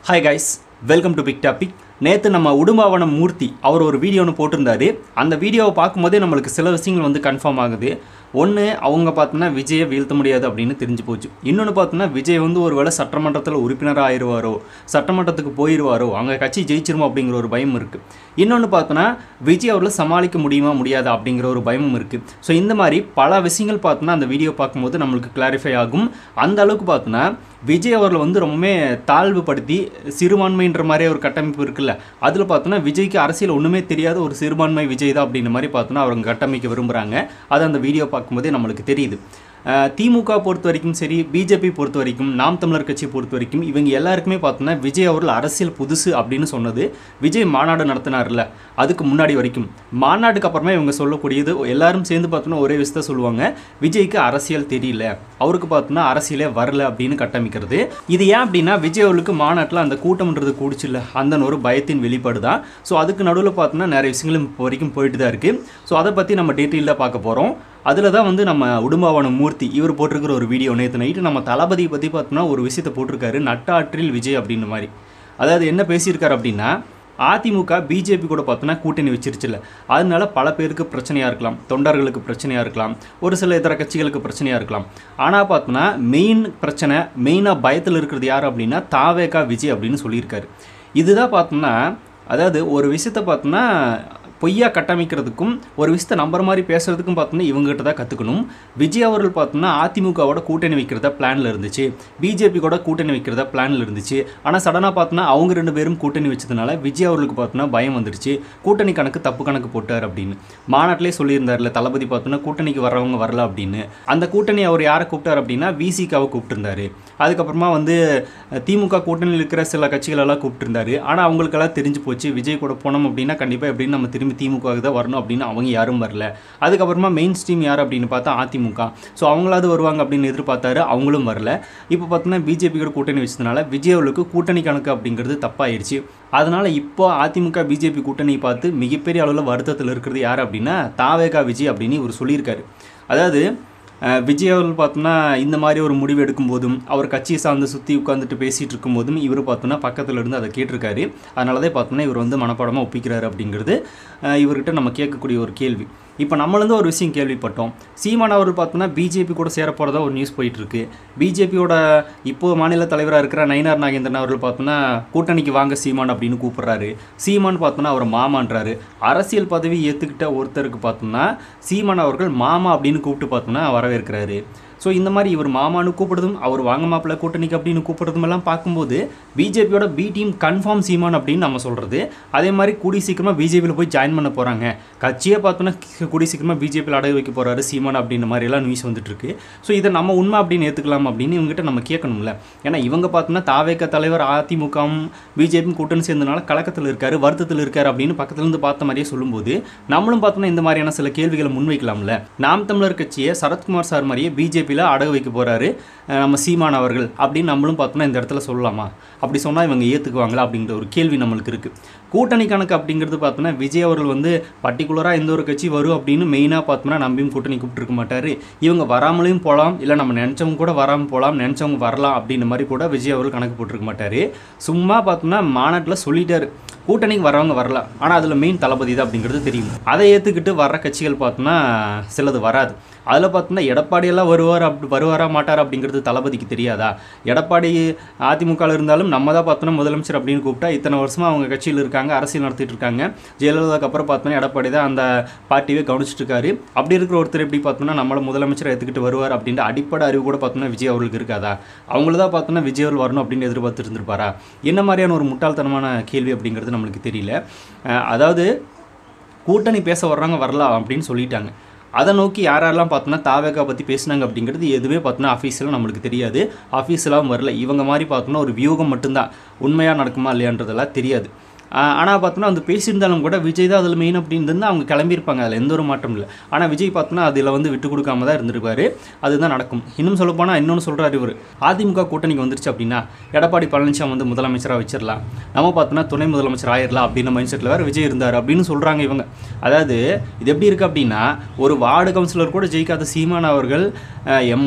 Hi guys, welcome to Big Topic. நேற்று நம்ம உடும்பாவனம் மூர்த்தி அவர் ஒரு வீடியோ ஒன்று போட்டிருந்தாரு. அந்த வீடியோவை பார்க்கும்போதே நம்மளுக்கு சில விஷயங்கள் வந்து கன்ஃபார்ம் ஆகுது. ஒன்று அவங்க பார்த்தோன்னா விஜயை வீழ்த்த முடியாது அப்படின்னு தெரிஞ்சு போச்சு. இன்னொன்று பார்த்தோன்னா விஜய் வந்து ஒரு வேளை சட்டமன்றத்தில் உறுப்பினராக ஆயிடுவாரோ, சட்டமன்றத்துக்கு போயிடுவாரோ, அவங்க கட்சி ஜெயிச்சிருமோ அப்படிங்கிற ஒரு பயம் இருக்குது. இன்னொன்று பார்த்தோன்னா விஜய் அவர்களை சமாளிக்க முடியுமா முடியாதா அப்படிங்கிற ஒரு பயமும் இருக்குது. ஸோ இந்த மாதிரி பல விஷயங்கள் பார்த்தோன்னா அந்த வீடியோ பார்க்கும்போது நம்மளுக்கு கிளாரிஃபை ஆகும். அந்த அளவுக்கு பார்த்தோன்னா விஜய் அவர்களை வந்து ரொம்பவே தாழ்வுபடுத்தி சிறுபான்மைன்ற மாதிரி ஒரு கட்டமைப்பு இருக்குல்ல, அதில் பார்த்தோன்னா விஜய்க்கு அரசியல் ஒன்றுமே தெரியாத ஒரு சிறுபான்மை விஜய் தான் அப்படின்ற மாதிரி பார்த்தோன்னா அவங்க கட்டமைக்க விரும்புகிறாங்க. அது அந்த வீடியோ பார்க்கும்போதே நம்மளுக்கு தெரியுது. திமுக பொறுத்த வரைக்கும் சரி, பிஜேபி பொறுத்த வரைக்கும், நாம் தமிழர் கட்சி பொறுத்த வரைக்கும் இவங்க எல்லாருக்குமே பார்த்தோன்னா விஜய் அவர்கள் அரசியல் புதுசு அப்படின்னு சொன்னது விஜய் மாநாடு நடத்தினார்ல, அதுக்கு முன்னாடி வரைக்கும். மாநாட்டுக்கு அப்புறமா இவங்க சொல்லக்கூடியது எல்லாரும் சேர்ந்து பார்த்தோன்னா ஒரே விஷயத்த சொல்லுவாங்க, விஜய்க்கு அரசியல் தெரியல, அவருக்கு பார்த்தோன்னா அரசியலே வரல அப்படின்னு கட்டமைக்கிறது. இது ஏன் அப்படின்னா விஜய் அவர்களுக்கு மாநாட்டில் அந்த கூட்டம்ன்றது கூடிச்சில்ல, அந்த ஒரு பயத்தின் வெளிப்பாடு தான். ஸோ அதுக்கு நடுவில் பார்த்தோன்னா நிறைய விஷயங்களும் இப்போ வரைக்கும் போயிட்டு தான் இருக்குது. ஸோ அதை பற்றி நம்ம டீட்டெயிலாக பார்க்க போகிறோம். அதில் தான் வந்து நம்ம உடும்பாவனம் மூர்த்தி இவர் போட்டிருக்கிற ஒரு வீடியோ நேற்று நைட்டு நம்ம தளபதியை பற்றி பார்த்தோன்னா ஒரு விஷயத்தை போட்டிருக்காரு, நட்டாற்றில் விஜய் அப்படின்ற மாதிரி. அதாவது என்ன பேசியிருக்காரு அப்படின்னா, அதிமுக பிஜேபி கூட பார்த்தோன்னா கூட்டணி வச்சிருச்சுல, அதனால பல பேருக்கு பிரச்சனையாக இருக்கலாம், தொண்டர்களுக்கு பிரச்சனையாக இருக்கலாம், ஒரு சில இதர கட்சிகளுக்கு பிரச்சனையாக இருக்கலாம். ஆனால் பார்த்தோன்னா மெயினாக பயத்தில் இருக்கிறது யார் அப்படின்னா தாவேகா விஜய் அப்படின்னு சொல்லியிருக்காரு. இதுதான் பார்த்தோம்னா, அதாவது ஒரு விஷயத்தை பார்த்தோன்னா பொய்யா கட்டமைக்கிறதுக்கும் ஒரு விஷயத்தை நம்புற மாதிரி பேசுறதுக்கும் பார்த்தோன்னா இவங்ககிட்ட தான் கற்றுக்கணும். விஜய் அவர்கள் பார்த்தோன்னா அதிமுகவோட கூட்டணி வைக்கிறதா பிளானில் இருந்துச்சு, பிஜேபி கூட கூட்டணி வைக்கிறதா பிளானில் இருந்துச்சு. ஆனால் சடனாக பார்த்தோன்னா அவங்க ரெண்டு பேரும் கூட்டணி வச்சதுனால விஜய் அவர்களுக்கு பார்த்தோன்னா பயம் வந்துருச்சு, கூட்டணி கணக்கு தப்பு கணக்கு போட்டார் அப்படின்னு. மாநாட்டிலே சொல்லியிருந்தார்ல தளபதி பார்த்தோன்னா கூட்டணிக்கு வர்றவங்க வரல அப்படின்னு. அந்த கூட்டணி அவர் யாரை கூப்பிட்டார் அப்படின்னா விசிகாவை கூப்பிட்டுருந்தாரு. அதுக்கப்புறமா வந்து திமுக கூட்டணியில் இருக்கிற சில கட்சிகளெல்லாம் கூப்பிட்டுருந்தாரு. ஆனால் அவங்களுக்கெல்லாம் தெரிஞ்சு போச்சு விஜய் கூட போனோம் அப்படின்னா கண்டிப்பாக எப்படின்னு நம்ம திரும்பி திமுகவுக்கு தான் வரணும் அப்படின்னு அவங்க யாரும் வரல. அதுக்கப்புறமா மெயின் ஸ்ட்ரீம் யார் அப்படின்னு பார்த்தா அதிமுக. ஸோ அவங்களாவது வருவாங்க அப்படின்னு எதிர்பார்த்தாரு, அவங்களும் வரல. இப்போ பார்த்தோன்னா பிஜேபி கூட கூட்டணி வச்சதுனால விஜய் அவர்களுக்கு கூட்டணி கணக்கு அப்படிங்கிறது தப்பாயிருச்சு. அதனால் இப்போ அதிமுக பிஜேபி கூட்டணியை பார்த்து மிகப்பெரிய அளவில் வருத்தத்தில் இருக்கிறது யார் அப்படின்னா தாவேகா விஜய் அப்படின்னு இவர் சொல்லியிருக்காரு. அதாவது விஜய் அவர்கள் பார்த்தோன்னா இந்த மாதிரி ஒரு முடிவு எடுக்கும்போதும் அவர் கட்சியை சார்ந்து சுற்றி உட்காந்துட்டு பேசிகிட்டு இருக்கும்போதும் இவர் பார்த்தோன்னா பக்கத்தில் இருந்து அதை கேட்டிருக்காரு. அதனால தான் பார்த்தோன்னா இவர் வந்து மனப்பாடமாக ஒப்பிக்கிறாரு அப்படிங்கிறது இவர்கிட்ட நம்ம கேட்கக்கூடிய ஒரு கேள்வி. இப்போ நம்மளேருந்து ஒரு விஷயம் கேள்விப்பட்டோம், சீமான் அவர்கள் பார்த்தோன்னா பிஜேபி கூட சேர போகிறதா ஒரு நியூஸ் போயிட்டுருக்கு. பிஜேபியோட இப்போது மாநில தலைவராக இருக்கிற நயினார் நாகேந்திரன் அவர்கள் பார்த்தோன்னா கூட்டணிக்கு வாங்க சீமான் அப்படின்னு கூப்பிட்றாரு. சீமான் பார்த்தோன்னா அவர் மாமான்றாரு. அரசியல் பதவி ஏற்றுக்கிட்ட ஒருத்தருக்கு பார்த்தோம்னா சீமான் அவர்கள் மாமா அப்படின்னு கூப்பிட்டு பார்த்தோன்னா வரவேற்கிறாரு. ஸோ இந்த மாதிரி இவர் மாமானு கூப்பிடுறதும் அவர் வாங்க மாப்பிள்ள கூட்டணிக்கு அப்படின்னு கூப்பிடுறதும் எல்லாம் பார்க்கும்போது பிஜேபியோட பி டீம் கன்ஃபார்ம் சீமான் அப்படின்னு நம்ம சொல்கிறது. அதே மாதிரி கூடி சீக்கிரமாக பிஜேபியில் போய் ஜாயின் பண்ண போகிறாங்க, கட்சியை பார்த்தோன்னா கூடி சீக்கிரமாக பிஜேபியில் அடகு வைக்க போகிறாரு சீமான் அப்படின்ற மாதிரிலாம் நியூஸ் வந்துட்டுருக்கு. ஸோ இதை நம்ம உண்மை அப்படின்னு ஏற்றுக்கலாம் அப்படின்னு இவங்ககிட்ட நம்ம கேட்கணும்ல. ஏன்னா இவங்க பார்த்தோன்னா தாவேக தலைவர் அதிமுகவும் பிஜேபியும் கூட்டணி சேர்ந்தனால கலக்கத்தில் இருக்கார், வருத்தத்தில் இருக்கார் அப்படின்னு பக்கத்துலேருந்து பார்த்த மாதிரியே சொல்லும்போது நம்மளும் பார்த்தோன்னா இந்த மாதிரியான சில கேள்விகளை முன்வைக்கலாம்ல. நாம் தமிழர் கட்சியை சரத்குமார் சார் மாதிரியே பிஜேபி அடகு வைக்க போறாரு நம்ம சீமான் அவர்கள் அப்படின்னு நம்மளும் பார்த்தோம்னா இந்த இடத்துல சொல்லலாமா? அப்படி சொன்னால் இவங்க ஏற்றுக்குவாங்களா அப்படிங்கிற ஒரு கேள்வி நம்மளுக்கு இருக்குது. கூட்டணி கணக்கு அப்படிங்கிறது பார்த்தோன்னா விஜய் அவர்கள் வந்து பர்டிகுலராக எந்த ஒரு கட்சி வரும் அப்படின்னு மெயினாக பார்த்தோம்னா நம்பியும் கூட்டணி கூப்பிட்டுருக்க மாட்டார். இவங்க வராமலையும் போகலாம், இல்லை நம்ம நினச்சவங்க கூட வராமல் போகலாம், நினச்சவங்க வரலாம் அப்படின்ற மாதிரி கூட விஜய் அவர்கள் கணக்கு போட்டிருக்க மாட்டார். சும்மா பார்த்தோம்னா மாநாட்டில் சொல்லிட்டாரு கூட்டணிக்கு வரவங்க வரலாம், ஆனால் அதில் மெயின் தளபதி தான் அப்படிங்கிறது தெரியும். அதை ஏற்றுக்கிட்டு வர்ற கட்சிகள் பார்த்தோன்னா சிலது வராது. அதில் பார்த்தோன்னா எடப்பாடியெல்லாம் வருவாரா மாட்டார் அப்படிங்கிறது தளபதிக்கு தெரியாதா? எடப்பாடி அதிமுகவில் இருந்தாலும் நம்ம தான் பார்த்தோன்னா முதலமைச்சர் அப்படின்னு கூப்பிட்டா இத்தனை வருஷமாக அவங்க கட்சியில் இருக்காங்க, அரசியல் நடத்திட்டு இருக்காங்க. ஜெயலலிதாவுக்கு அப்புறம் பார்த்தோன்னா எடப்பாடி தான் அந்த பார்ட்டியே கவனிச்சிட்டு இருக்காரு. அப்படி இருக்கிற ஒருத்தர் எப்படி பார்த்தோன்னா நம்மளை முதலமைச்சரை எடுத்துக்கிட்டு வருவார் அப்படின்ற அடிப்படை அறிவு கூட பார்த்தோன்னா விஜய் அவர்களுக்கு இருக்காதா? அவங்கள தான் பார்த்தோன்னா விஜய் அவர்கள் வரணும் அப்படின்னு எதிர்பார்த்துட்டு இருந்திருப்பாரா? என்ன மாதிரியான ஒரு முட்டாள்தனமான கேள்வி அப்படிங்கிறது நம்மளுக்கு தெரியல. அதாவது கூட்டணி பேச வர்றாங்க வரலாம் அப்படின்னு சொல்லிட்டாங்க, அதை நோக்கி யாரெல்லாம் பார்த்தோன்னா தாவேகா பற்றி பேசினாங்க அப்படிங்கிறது எதுவே பார்த்தோன்னா ஆஃபீஸில் நம்மளுக்கு தெரியாது, ஆஃபீஸெலாம் வரல. இவங்க மாதிரி பார்த்தோன்னா ஒரு வியூகம் மட்டும்தான், உண்மையாக நடக்குமா இல்லையான்றதெல்லாம் தெரியாது. ஆனால் பார்த்தோன்னா வந்து பேசியிருந்தாலும் கூட விஜய் தான் அதில் மெயின் அப்படின்னு இருந்தால் அவங்க கிளம்பியிருப்பாங்க, அதில் எந்த ஒரு மாற்றம் இல்லை. ஆனால் விஜய் பார்த்தோன்னா அதில் வந்து விட்டு கொடுக்காம தான் இருந்திருப்பாரு, அதுதான் நடக்கும். இன்னும் சொல்லப்போனால் இன்னொன்று சொல்கிறார் இவர், அதிமுக கூட்டணிக்கு வந்துருச்சு அப்படின்னா எடப்பாடி பழனிசாமி வந்து முதலமைச்சராக வச்சிடலாம், நம்ம பார்த்தோன்னா துணை முதலமைச்சர் ஆயிடலாம் அப்படின்னு மைண்ட் செட்டில் வேறு விஜய் இருந்தார் அப்படின்னு சொல்கிறாங்க இவங்க. அதாவது இது எப்படி இருக்குது அப்படின்னா, ஒரு வார்டு கவுன்சிலர் கூட ஜெயிக்காத சீமான் அவர்கள்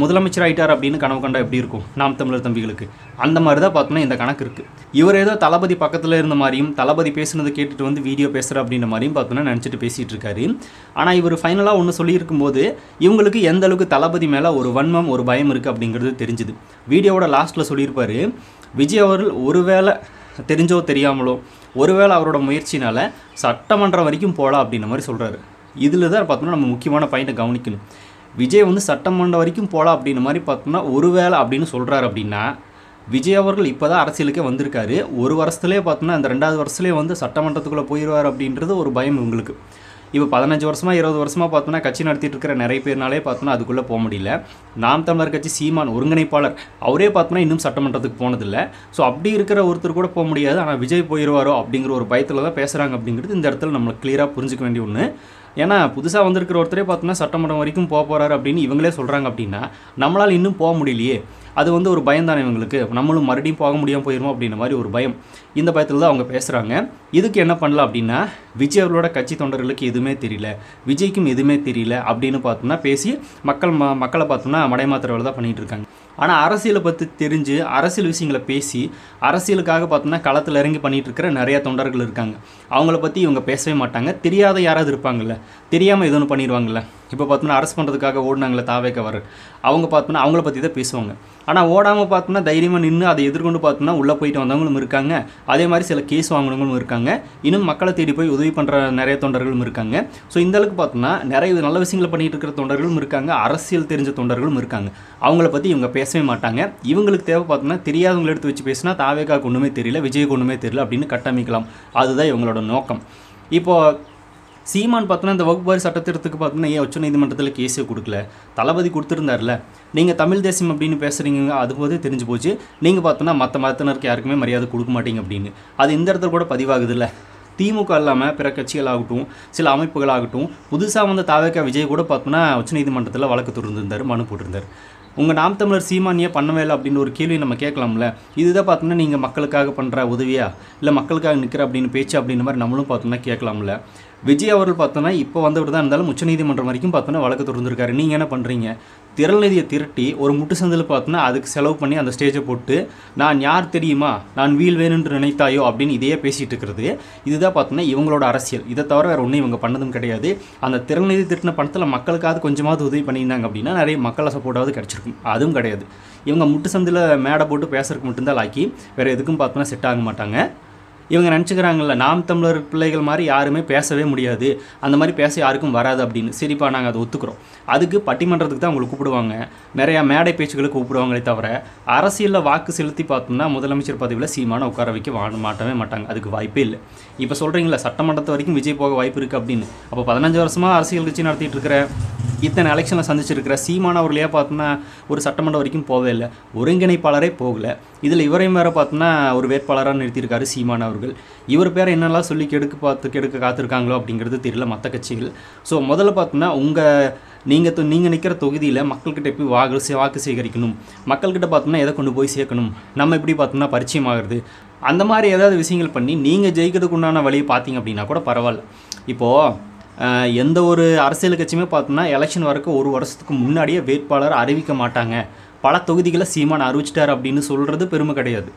முதலமைச்சர் ஆகிட்டார் அப்படின்னு கனவு கண்டா எப்படி இருக்கும் நாம் தமிழர் தம்பிகளுக்கு? அந்த மாதிரி தான் பார்த்தோன்னா இந்த கணக்கு இருக்குது. இவர் ஏதோ தளபதி பக்கத்தில் இருந்த மாதிரியும் தளபதி பேசுனதை கேட்டுட்டு வந்து வீடியோ பேசுகிற அப்படின்ற மாதிரியும் பார்த்தோன்னா நினச்சிட்டு பேசிகிட்டு இருக்காரு. ஆனால் இவர் ஃபைனலாக ஒன்று சொல்லியிருக்கும் போது இவங்களுக்கு எந்த அளவுக்கு தளபதி மேலே ஒரு வன்மம் ஒரு பயம் இருக்குது அப்படிங்கிறது தெரிஞ்சுது. வீடியோவோட லாஸ்ட்டில் சொல்லியிருப்பார், விஜய் அவர்கள் ஒருவேளை தெரிஞ்சோ தெரியாமலோ ஒருவேளை அவரோட முயற்சினால் சட்டமன்றம் வரைக்கும் போகலாம் அப்படின்ற மாதிரி சொல்கிறாரு. இதில் தான் பார்த்தோன்னா நம்ம முக்கியமான பாயிண்ட்டை கவனிக்கணும். விஜய் வந்து சட்டமன்றம் வரைக்கும் போகலாம் அப்படின்ற மாதிரி பார்த்தோம்னா ஒருவேளை அப்படின்னு சொல்கிறாரு அப்படின்னா விஜய் அவர்கள் இப்போ தான் அரசியலுக்கே வந்திருக்காரு. ஒரு வருஷத்துலேயே பார்த்தோன்னா அந்த 2வது வருஷத்துலேயே வந்து சட்டமன்றத்துக்குள்ளே போயிடுவார் அப்படின்றது ஒரு பயம் இவங்களுக்கு. இப்போ 15 வருஷமாக 20 வருஷமாக பார்த்தோன்னா கட்சி நடத்திட்டு இருக்கிற நிறைய பேர்னாலே பார்த்தோன்னா அதுக்குள்ளே போக முடியல. நாம் தமிழர் கட்சி சீமான் ஒருங்கிணைப்பாளர் அவரே பார்த்தோன்னா இன்னும் சட்டமன்றத்துக்கு போனதில்லை. ஸோ அப்படி இருக்கிற ஒருத்தர் கூட போக முடியாது. ஆனால் விஜய் போயிடுவாரோ அப்படிங்கிற ஒரு பயத்தில் தான் பேசுகிறாங்க அப்படிங்கிறது இந்த இடத்துல நம்மளுக்கு கிளியராக புரிஞ்சிக்க வேண்டிய ஒன்று. ஏன்னா புதுசாக வந்திருக்கிற ஒருத்தரே பார்த்தோன்னா சட்டமன்றம் வரைக்கும் போக போகிறாரு அப்படின்னு இவங்களே சொல்கிறாங்க அப்படின்னா நம்மளால் இன்னும் போக முடியலையே, அது வந்து ஒரு பயம் தானே இவங்களுக்கு. நம்மளும் மறுபடியும் போக முடியாமல் போயிடுமோ அப்படின்ற மாதிரி ஒரு பயம். இந்த பயத்தில் தான் அவங்க பேசுகிறாங்க. இதுக்கு என்ன பண்ணலாம் அப்படின்னா விஜய் அவர்களோட கட்சி தொண்டர்களுக்கு எதுவுமே தெரியல, விஜய்க்கும் எதுவுமே தெரியல அப்படின்னு பார்த்தோம்னா பேசி மக்களை பார்த்தோம்னா மடைமாத்திர வேலை தான் பண்ணிகிட்டு இருக்காங்க. ஆனால் அரசியலை பற்றி தெரிஞ்சு அரசியல் விஷயங்களை பேசி அரசியலுக்காக பார்த்தோம்னா களத்தில் இறங்கி பண்ணிகிட்டு இருக்கிற நிறைய தொண்டர்கள் இருக்காங்க. அவங்கள பற்றி இவங்க பேசவே மாட்டாங்க. தெரியாத யாராவது இருப்பாங்கள்ல, தெரியாமல் எது ஒன்று பண்ணிடுவாங்கள்ல. இப்போ பார்த்தோம்னா அரெஸ்ட் பண்ணுறதுக்காக ஓடினாங்களே தாவேக்கவர், அவங்க பார்த்தோம்னா அவங்கள பற்றி தான் பேசுவாங்க. ஆனால் ஓடாமல் பார்த்தோம்னா தைரியமாக நின்று அதை எதிர்கொண்டு பார்த்தோம்னா உள்ளே போயிட்டு வந்தவங்களும் இருக்காங்க. அதே மாதிரி சில கேஸ் வாங்கினவங்களும் இருக்காங்க. இன்னும் மக்களை தேடி போய் உதவி பண்ணுற நிறைய தொண்டர்களும் இருக்காங்க. ஸோ இந்த அளவுக்கு பார்த்தோம்னா நிறைய நல்ல விஷயங்களை பண்ணிகிட்டு இருக்கிற தொண்டர்களும் இருக்காங்க, அரசியல் தெரிஞ்ச தொண்டர்களும் இருக்காங்க. அவங்கள பற்றி இவங்க பேசவே மாட்டாங்க. இவங்களுக்கு தேவை பார்த்தோம்னா தெரியாதவங்களை எடுத்து வச்சு பேசினா தாவேக்காவுக்கு ஒன்றுமே தெரியல, விஜய்க்கு ஒன்றுமே தெரியல அப்படின்னு கட்டமைக்கலாம். அதுதான் இவங்களோட நோக்கம். இப்போது சீமான் பார்த்தோன்னா இந்த வகுப்பாரி சட்டத்திட்டத்துக்கு பார்த்தோன்னா ஏன் உச்ச நீதிமன்றத்தில் கேஸே கொடுக்கல, தளபதி கொடுத்துருந்தார்ல. நீங்கள் தமிழ் தேசியம் அப்படின்னு பேசுகிறீங்க, அது போதே தெரிஞ்சு போச்சு. நீங்கள் பார்த்தோன்னா மற்ற மதத்தினருக்கு யாருக்குமே மரியாதை கொடுக்க மாட்டீங்க அப்படின்னு. அது இந்த இடத்துல கூட பதிவாகுது இல்லை. திமுக இல்லாமல் பிற கட்சிகளாகட்டும் சில அமைப்புகளாகட்டும் புதுசாக வந்த தாவேக்கா விஜய் கூட பார்த்தோன்னா உச்சநீதிமன்றத்தில் வழக்கு தொடர்ந்துருந்தார், மனு போட்டிருந்தார். உங்கள் நாம் தமிழர் சீமானியே பண்ணவே இல்லை அப்படின்னு ஒரு கேள்வி நம்ம கேட்கலாம்ல. இதுதான் பார்த்தோன்னா நீங்கள் மக்களுக்காக பண்ணுற உதவியா இல்லை மக்களுக்காக நிற்கிற அப்படின்னு பேச்சு அப்படின்ற மாதிரி நம்மளும் பார்த்தோம்னா கேட்கலாம்ல. விஜய் அவர்கள் பார்த்தோன்னா இப்போ வந்தவர் தான் இருந்தாலும் உச்சநீதிமன்றம் வரைக்கும் பார்த்தோன்னா வழக்கு தொடர்ந்துருக்காரு. நீங்கள் என்ன பண்ணுறீங்க? திரள் நிதியை திரட்டி ஒரு முட்டு சந்தில் பார்த்தோன்னா அதுக்கு செலவு பண்ணி அந்த ஸ்டேஜை போட்டு நான் யார் தெரியுமா, நான் வீல் வேணும்னு நினைத்தாயோ அப்படின்னு இதையே பேசிகிட்டு இருக்கிறது. இதுதான் பார்த்தோன்னா இவங்களோட அரசியல். இதை தவிர வேறு ஒன்றும் இவங்க பண்ணதும் கிடையாது. அந்த திரள் நிதி திட்டின பணத்தில் மக்களுக்காவது கொஞ்சமாவது உதவி பண்ணியிருந்தாங்க அப்படின்னா நிறைய மக்களை சப்போர்ட்டாவது கிடச்சிருக்கும். அதுவும் கிடையாது. இவங்க முட்டு சந்தில் மேடை போட்டு பேசுறதுக்கு மட்டும்தான் லாக்கி, வேறு எதுக்கும் பார்த்தோன்னா செட் ஆக மாட்டாங்க. இவங்க நினச்சிக்கிறாங்கல்ல நாம் தமிழர் பிள்ளைகள் மாதிரி யாருமே பேசவே முடியாது, அந்த மாதிரி பேச யாருக்கும் வராது அப்படின்னு. சரிப்பா, நாங்கள் அதை ஒத்துக்கிறோம். அதுக்கு பட்டிமன்றத்துக்கு தான் அவங்களை கூப்பிடுவாங்க, நிறையா மேடை பேச்சுகளுக்கு கூப்பிடுவாங்களே தவிர அரசியலில் வாக்கு செலுத்தி பார்த்தோம்னா முதலமைச்சர் பதவியில் சீமான உட்கார வைக்க மாட்டவே மாட்டாங்க. அதுக்கு வாய்ப்பே இல்லை. இப்போ சொல்கிறீங்களா சட்டமன்றத்து வரைக்கும் விஜய் போக வாய்ப்பு இருக்குது அப்படின்னு. அப்போ 15 வருஷமாக அரசியல் கட்சி நடத்திட்டு இருக்கிற இத்தனை எலெக்ஷனில் சந்திச்சிருக்கிற சீமான் அவர்களே பார்த்தோன்னா ஒரு சட்டமன்றம் வரைக்கும் போகவே இல்லை, ஒருங்கிணைப்பாளரே போகலை. இதில் இவரையும் வேறு பார்த்தோன்னா ஒரு வேட்பாளராக நிறுத்தியிருக்காரு சீமான் அவர்கள். இவர் பேரை என்னெல்லாம் சொல்லி கெடுக்க காத்திருக்காங்களோ அப்படிங்கிறது தெரியல மற்ற கட்சிகள். ஸோ முதல்ல பார்த்தோன்னா நீங்கள் நிற்கிற தொகுதியில் மக்கள்கிட்ட போய் வாக்கு சேகரிக்கணும், மக்கள்கிட்ட பார்த்தோம்னா எதை கொண்டு போய் சேர்க்கணும், நம்ம எப்படி பார்த்தோம்னா பரிச்சயம் ஆகிறது, அந்த மாதிரி ஏதாவது விஷயங்கள் பண்ணி நீங்கள் ஜெயிக்கிறதுக்கு உண்டான வழியை பார்த்தீங்க அப்படின்னா கூட பரவாயில்ல. இப்போது எந்த ஒரு அரசியல் கட்சியுமே பார்த்தோம்னா எலெக்ஷன் வரைக்கும் ஒரு வருஷத்துக்கு முன்னாடியே வேட்பாளர் அறிவிக்க மாட்டாங்க. பல தொகுதிகளை சீமான் அறிவிச்சிட்டார் அப்படின்னு சொல்கிறது பெருமை கிடையாது.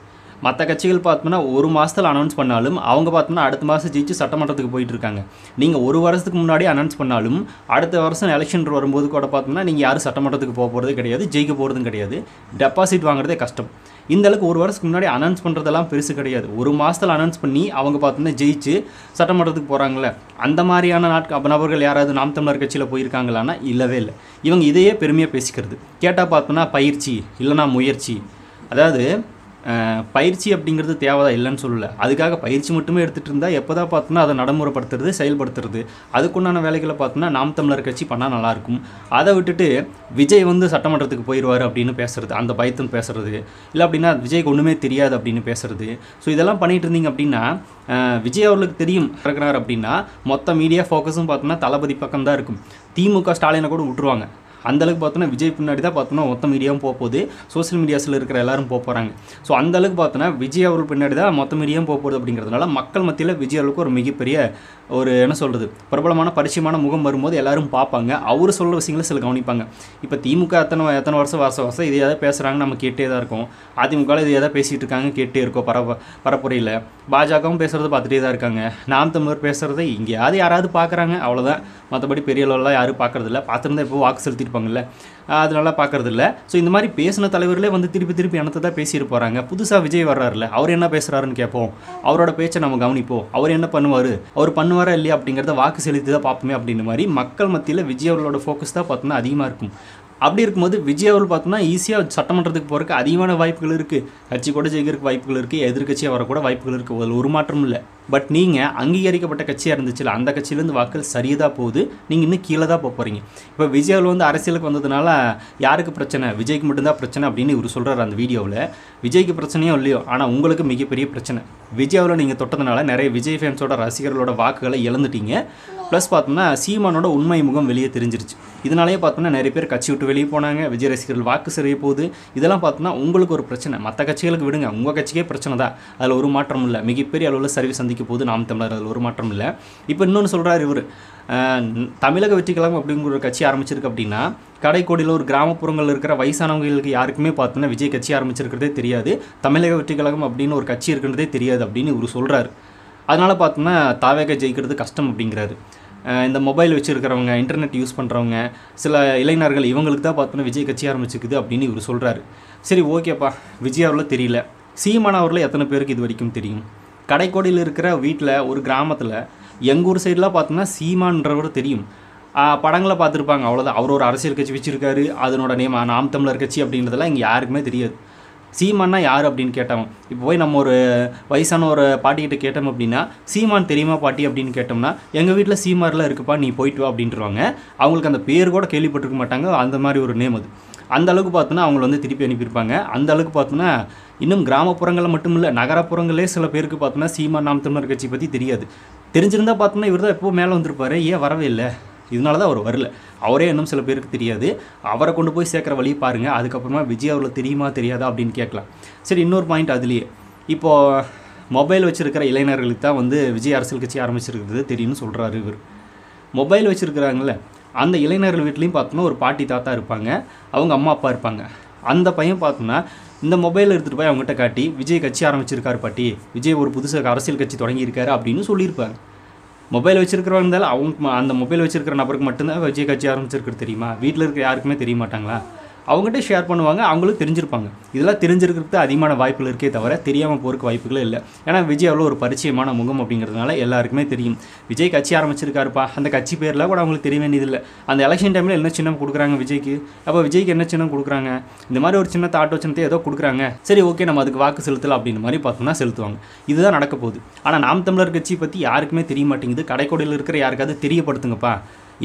மற்ற கட்சிகள் பார்த்தோம்னா ஒரு மாதத்தில் அனௌன்ஸ் பண்ணாலும் அவங்க பார்த்தோம்னா அடுத்த மாதம் ஜெயிச்சு சட்டமன்றத்துக்கு போயிட்டு இருக்காங்க. நீங்கள் ஒரு வருஷத்துக்கு முன்னாடி அனௌன்ஸ் பண்ணாலும் அடுத்த வருஷம் எலெக்ஷன் வரும்போது கூட பார்த்தோம்னா நீங்கள் யாரும் சட்டமன்றத்துக்கு போக போகிறதே கிடையாது, ஜெயிக்க போகிறதும் கிடையாது, டெபாசிட் வாங்குறதே கஷ்டம். இந்த அளவுக்கு ஒரு வருஷத்துக்கு முன்னாடி அனௌன்ஸ் பண்ணுறதெல்லாம் பெருசு கிடையாது. ஒரு மாதத்தில் அனௌன்ஸ் பண்ணி அவங்க பார்த்தோம்னா ஜெயிச்சு சட்டமன்றத்துக்கு போகிறாங்களே, அந்த மாதிரியான நபர்கள் யாராவது நாம் தமிழர் கட்சியில் போயிருக்காங்களான்னா இல்லவே இல்லை. இவங்க இதையே பெருமையாக பேசிக்கிறது. கேட்டால் பார்த்தோன்னா பயிற்சி இல்லைனா முயற்சி, அதாவது பயிற்சி அப்படிங்கிறது தேவைதான் இல்லைன்னு சொல்லலை. அதுக்காக பயிற்சி மட்டுமே எடுத்துகிட்டு இருந்தால் எப்போ தான் பார்த்தோன்னா அதை நடைமுறைப்படுத்துறது செயல்படுத்துறது அதுக்குண்டான வேலைகளை பார்த்தோன்னா நாம் தமிழர் கட்சி பண்ணால் நல்லாயிருக்கும். அதை விட்டுட்டு விஜய் வந்து சட்டமன்றத்துக்கு போயிடுவார் அப்படின்னு பேசுகிறது, அந்த பயத்துன்னு பேசுகிறது, இல்லை அப்படின்னா விஜய்க்கு ஒன்றுமே தெரியாது அப்படின்னு பேசுகிறது. ஸோ இதெல்லாம் பண்ணிகிட்டு இருந்தீங்க அப்படின்னா விஜய் அவர்களுக்கு தெரியும் இருக்கிறார் அப்படின்னா மொத்த மீடியா ஃபோக்கஸும் பார்த்தோன்னா தளபதி பக்கம் தான் இருக்கும். திமுக ஸ்டாலினை கூட விட்டுருவாங்க. அந்தளவுக்கு பார்த்தோன்னா விஜய் பின்னாடி தான் பார்த்தோன்னா மொத்த மீடியாவும் போகுது, சோஷியல் மீடியாஸில் இருக்கிற எல்லாரும் போகிறாங்க. ஸோ அந்தளவுக்கு பார்த்தோன்னா விஜய் அவர்கள் பின்னாடி தான் மொத்த மீடியாவும் போகுது அப்படிங்கிறதுனால மக்கள் மத்தியில் விஜய் அவர்களுக்கு ஒரு மிகப்பெரிய ஒரு என்ன சொல்கிறது பிரபலமான பரிச்சயமான முகம் வரும்போது எல்லாரும் பார்ப்பாங்க. அவர் சொல்கிற விஷயங்களை சில கவனிப்பாங்க. இப்போ திமுக எத்தனை வருஷம் இது எதாவது பேசுகிறாங்க நம்ம கேட்டே தான் இருக்கோம். அதிமுகவில் இது எதாவது பேசிகிட்டு இருக்காங்க கேட்டே இருக்கோம் பரப்புரையில். பாஜகவும் பேசுகிறத பார்த்துட்டே தான் இருக்காங்க. நாம் தமிழர் பேசுகிறத இங்கேயாவது யாராவது பார்க்குறாங்க, அவ்வளோதான். மற்றபடி பெரிய அளவுலாம் யாரும் பார்க்குறதில்ல. பார்த்துருந்தா இப்போ வாக்கு செலுத்திருப்பாங்கல்ல, அதனால பார்க்குறதில்ல. ஸோ இந்த மாதிரி பேசின தலைவர்களே வந்து திருப்பி எனத்தை தான் பேசிட்டு போகிறாங்க. புதுசாக விஜய் வர்றாருல, அவர் என்ன பேசுகிறாருன்னு கேட்போம், அவரோட பேச்சை நம்ம கவனிப்போம், அவர் என்ன பண்ணுவார், அவர் பண்ணுவாரா இல்லையா அப்படிங்கிறத வாக்கு செலுத்தி தான் பார்ப்போமே அப்படின்ற மாதிரி மக்கள் மத்தியில் விஜய் அவர்களோட ஃபோக்கஸ் தான் பார்த்தோன்னா அதிகமாக இருக்கும். அப்படி இருக்கும்போது விஜய் அவர்கள் பார்த்தோன்னா ஈஸியாக சட்டமன்றத்துக்கு போகிறதுக்கு அதிகமான வாய்ப்புகள் இருக்குது. கட்சி கூட ஜெயிக்கிறதுக்கு வாய்ப்புகள் இருக்குது, எதிர்கட்சியாக வரக்கூட வாய்ப்புகள் இருக்குது. அதில் ஒரு மாற்றம் இல்லை. பட் நீங்கள் அங்கீகரிக்கப்பட்ட கட்சியாக இருந்துச்சுல, அந்த கட்சியிலேருந்து வாக்கள் சரியாக போகுது, நீங்கள் இன்னும் கீழே தான் போகிறீங்க. இப்போ விஜய் அவர்கள் வந்து அரசியலுக்கு வந்ததுனால யாருக்கு பிரச்சனை, விஜய்க்கு மட்டும்தான் பிரச்சனை அப்படின்னு இவர் சொல்கிறார் அந்த வீடியோவில். விஜய்க்கு பிரச்சனையோ இல்லையோ, ஆனால் உங்களுக்கு மிகப்பெரிய பிரச்சனை. விஜய் அவர்கள் நீங்கள் தொட்டதுனால நிறைய விஜய் ஃபேன்ஸோட ரசிகர்களோட வாக்குகளை இழந்துட்டீங்க. ப்ளஸ் பார்த்தோம்னா சீமானோட உண்மை முகம் வெளியே தெரிஞ்சிருச்சு. இதனாலேயே பார்த்தோம்னா நிறைய பேர் கட்சி விட்டு வெளியே போனாங்க. விஜய் ரசிகர்கள் வாக்கு சரிய போகுது. இதெல்லாம் பார்த்தோன்னா உங்களுக்கு ஒரு பிரச்சனை. மற்ற கட்சிகளுக்கு விடுங்க, உங்கள் கட்சிக்கே பிரச்சனை தான். அதில் ஒரு மாற்றம் இல்லை. மிகப்பெரிய அளவில் சர்வீஸ் சந்திக்க போது நாம் தமிழர், அதில் ஒரு மாற்றம் இல்லை. இப்போ இன்னொன்று சொல்கிறார் இவர், தமிழக வெற்றி கழகம் அப்படிங்கிற ஒரு கட்சி ஆரம்பிச்சிருக்கு அப்படின்னா கடைக்கோடியில் ஒரு கிராமப்புறங்களில் இருக்கிற வயசானவங்களுக்கு யாருக்குமே பார்த்தோன்னா விஜய் கட்சி ஆரம்பிச்சிருக்கிறதே தெரியாது, தமிழக வெற்றி கழகம் அப்படின்னு ஒரு கட்சி இருக்கிறதே தெரியாது அப்படின்னு இவர் சொல்கிறார். அதனால் பார்த்தோன்னா தாவேக ஜெயிக்கிறது கஷ்டம் அப்படிங்கிறாரு. இந்த மொபைல் வச்சுருக்கிறவங்க, இன்டர்நெட் யூஸ் பண்ணுறவங்க, சில இளைஞர்கள் இவங்களுக்கு தான் பார்த்தோன்னா விஜய் கட்சி ஆரம்பிச்சிருக்குது அப்படின்னு இவர் சொல்கிறாரு. சரி ஓகேப்பா, விஜய் அவரில் தெரியல, சீமான் அவரில் எத்தனை பேருக்கு இது வரைக்கும் தெரியும்? கடைக்கோடியில் இருக்கிற வீட்டில் ஒரு கிராமத்தில் எங்கள் ஊர் சைடெலாம் பார்த்தோன்னா சீமான்றவர் தெரியும், படங்களை பார்த்துருப்பாங்க, அவ்வளோதான். அவர் ஒரு அரசியல் கட்சி வச்சுருக்காரு, அதனோட நேம் நாம் தமிழர் கட்சி அப்படின்றதெல்லாம் இங்கே யாருக்குமே தெரியாது. சீமான்னா யார் அப்படின்னு கேட்டோம். இப்போ போய் நம்ம ஒரு வயசான ஒரு பாட்டிக்கிட்ட கேட்டோம் அப்படின்னா, சீமான் தெரியுமா பாட்டி அப்படின்னு கேட்டோம்னா, எங்கள் வீட்டில் சீமாரெலாம் இருக்குப்பா, நீ போயிட்டு வா அப்படின்ட்டுருவாங்க. அவங்களுக்கு அந்த பேர் கூட கேள்விப்பட்டிருக்க மாட்டாங்க, அந்த மாதிரி ஒரு நேம் அது. அந்த அளவுக்கு பார்த்தோன்னா அவங்கள வந்து திருப்பி அனுப்பியிருப்பாங்க. அந்த அளவுக்கு பார்த்தோன்னா இன்னும் கிராமப்புறங்களில் மட்டும் இல்லை, நகரப்புறங்களே சில பேருக்கு பார்த்தோன்னா சீமான் நாம் தமிழர் கட்சி பற்றி தெரியாது. தெரிஞ்சிருந்தால் பார்த்தோன்னா இவர் தான் எப்போ மேலே வந்திருப்பார், ஏன் வரவே இல்லை? இதனால தான் அவர் வரல. அவரே இன்னும் சில பேருக்கு தெரியாது. அவரை கொண்டு போய் சேர்க்குற வழியை பாருங்கள். அதுக்கப்புறமா விஜய் அவர்களுக்கு தெரியுமா தெரியாதா அப்படின்னு கேட்கலாம். சரி, இன்னொரு பாயிண்ட் அதுலேயே, இப்போது மொபைல் வச்சுருக்கிற இளைஞர்களுக்கு தான் வந்து விஜய் அரசியல் கட்சி ஆரம்பிச்சிருக்கிறது தெரியும்னு சொல்கிறாரு இவர். மொபைல் வச்சுருக்கிறாங்கள அந்த இளைஞர்கள் வீட்லேயும் பார்த்தோன்னா ஒரு பாட்டி தாத்தா இருப்பாங்க, அவங்க அம்மா அப்பா இருப்பாங்க. அந்த பையன் பார்த்தோன்னா இந்த மொபைல் எடுத்துகிட்டு போய் அவங்ககிட்ட காட்டி விஜய் கட்சி ஆரம்பிச்சிருக்காரு பாட்டி, விஜய் ஒரு புதுசாக அரசியல் கட்சி தொடங்கியிருக்காரு அப்படின்னு சொல்லியிருப்பாங்க. மொபைல் வச்சுருக்கிறவங்க இருந்தாலும் அவங்க அந்த மொபைல் வச்சுருக்கிற நபருக்கு மட்டும்தான் விஜய் கட்சி ஆரம்பிச்சிருக்கிறது தெரியுமா? வீட்டில் இருக்கிற யாருக்குமே தெரிய மாட்டாங்களா? அவங்ககிட்ட ஷேர் பண்ணுவாங்க, அவங்களும் தெரிஞ்சிருப்பாங்க. இதெல்லாம் தெரிஞ்சிருக்கிறது அதிகமான வாய்ப்புகள் இருக்கே தவிர தெரியாமல் போகிறதுக்கு வாய்ப்புகளே இல்லை. ஏன்னா விஜய் அவ்வளோ ஒரு பரிச்சயமான முகம் அப்படிங்கிறதுனால எல்லாருக்குமே தெரியும். விஜய் கட்சி ஆரம்பிச்சிருக்காருப்பா, அந்த கட்சி பேரில் கூட அவங்களுக்கு தெரிய வேண்டியதில்லை. அந்த எலெக்ஷன் டைமில் என்ன சின்னம் கொடுக்குறாங்க விஜய்க்கு, அப்போ விஜய்க்கு என்ன சின்னம் கொடுக்குறாங்க, இந்த மாதிரி ஒரு சின்னத்தை ஆட்டோ சின்னத்தை ஏதோ கொடுக்குறாங்க, சரி ஓகே நம்ம அதுக்கு வாக்கு செலுத்தலாம் அப்படின்ற மாதிரி பார்த்தோம்னா செலுத்துவாங்க. இதுதான் நடக்க போகுது. ஆனால் நாம் தமிழர் கட்சி பற்றி யாருக்குமே தெரிய மாட்டேங்குது. கடைக்கோடியில் இருக்கிற யாருக்காவது தெரியப்படுத்துங்கப்பா.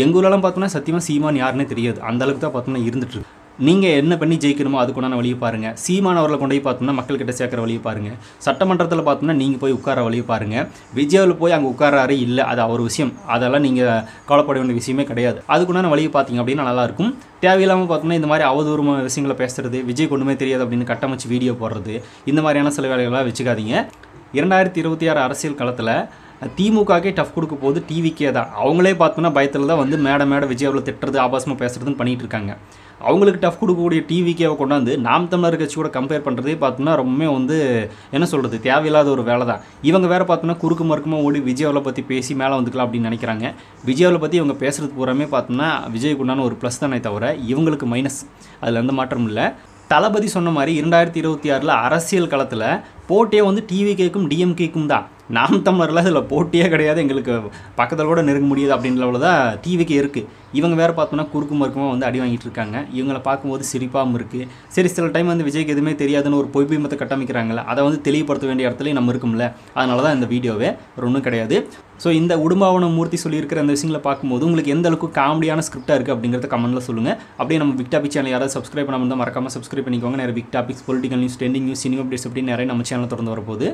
எங்கள் ஊரெல்லாம் பார்த்தோன்னா சத்தியமாக சீமான் யாருன்னே தெரியாது. அந்த அளவுக்கு தான் பார்த்தோன்னா இருந்துட்டு. நீங்கள் என்ன பண்ணி ஜெயிக்கணுமோ அதுக்குண்டான வழியை பாருங்கள். சீமான் அவர்களை கொண்டு போய் பார்த்தோம்னா மக்கள்கிட்ட சேர்க்குற வழியை பாருங்கள். சட்டமன்றத்தில் பார்த்தோம்னா நீங்கள் போய் உட்கார வழியை பாருங்கள். விஜயாவில் போய் அங்கே உட்காராரே இல்லை, அது அவர் விஷயம், அதெல்லாம் நீங்கள் கவலைப்பட வேண்டிய விஷயமே கிடையாது. அதுக்குண்டான வழியை பார்த்தீங்க அப்படின்னா நல்லாயிருக்கும். தேவையில்லாமல் பார்த்தோம்னா இந்த மாதிரி அவதூறு விஷயங்களை பேசுகிறது, விஜய் கொண்டுமே தெரியாது அப்படின்னு கட்டமைச்சு வீடியோ போடுறது, இந்த மாதிரியான சில வேலைகளாக வச்சுக்காதீங்க. 2026 அரசியல் களத்தில் திமுகக்கே டஃப் கொடுக்க போது டிவிக்கே தான். அவங்களே பார்த்தோன்னா பயத்தில் தான் வந்து மேடை விஜயாவில் திட்டுறது, ஆபாசமாக பேசுகிறதுன்னு பண்ணிகிட்டு இருக்காங்க. அவங்களுக்கு டஃப் கொடுக்கக்கூடிய டிவிக்கேவை கொண்டாந்து நாம் தமிழர் கட்சியோட கம்பேர் பண்ணுறதே பார்த்தோன்னா ரொம்பவே வந்து என்ன சொல்கிறது தேவையில்லாத ஒரு வேலை தான். இவங்க வேறு பார்த்தோன்னா குறுக்கு மறுக்குமா ஓடி விஜயாவில் பற்றி பேசி மேலே வந்துக்கலாம் அப்படின்னு நினைக்கிறாங்க. விஜயாவில் பற்றி இவங்க பேசுகிறது பூராமே பார்த்தோன்னா விஜய்க்கு உண்டான ஒரு ப்ளஸ் தானே தவிர இவங்களுக்கு மைனஸ், அதில் எந்த மாற்றமும் இல்லை. தளபதி சொன்ன மாதிரி 2026 அரசியல் களத்தில் போட்டியே வந்து டிவிகேக்கும் டிஎம்கேக்கும் தான். நாம் தமிழரில் இதில் போட்டியே கிடையாது, எங்களுக்கு பக்கத்தில் கூட நெருங்க முடியாது அப்படின்ற அளவில் தான் டிவிக்கு இருக்குது. இவங்க வேறு பார்த்தோன்னா குறுக்கு மறுக்குமாக வந்து அடி வாங்கிட்டு இருக்காங்க. இவங்களை பார்க்கும்போது சிரிப்பாகவும் இருக்குது. சரி, சில டைம் வந்து விஜய்க்கு எதுவுமே தெரியாதுன்னு ஒரு பொய் பிம்பத்தை கட்டமைக்கிறாங்களே, அதை வந்து தெளிவுபடுத்த வேண்டிய இடத்துலையும் நம்ம இருக்கும்ல. அதனால தான் இந்த வீடியோவே ஒன்றும் கிடையாது. ஸோ இந்த உடும்பாவனம் மூர்த்தி சொல்லியிருக்கிற அந்த விஷயங்களை பார்க்கும்போது உங்களுக்கு எந்த அளவுக்கு காமெடியான ஸ்கிரிப்டாக இருக்குது அப்படிங்கிறத கமெண்ட்டில் சொல்லுங்கள். அப்படியே நம்ம பிக் டாபிக் சேனல் யாராவது சப்ஸ்கிரைப் பண்ணாமல் இருந்தால் மறக்காமல் சப்ஸ்கிரைப் பண்ணிக்கோங்க. நிறைய big topics, political news, trending news, cinema updates அப்படின்னு நிறைய நம்ம சேனல் திறந்து வரப்போகுது.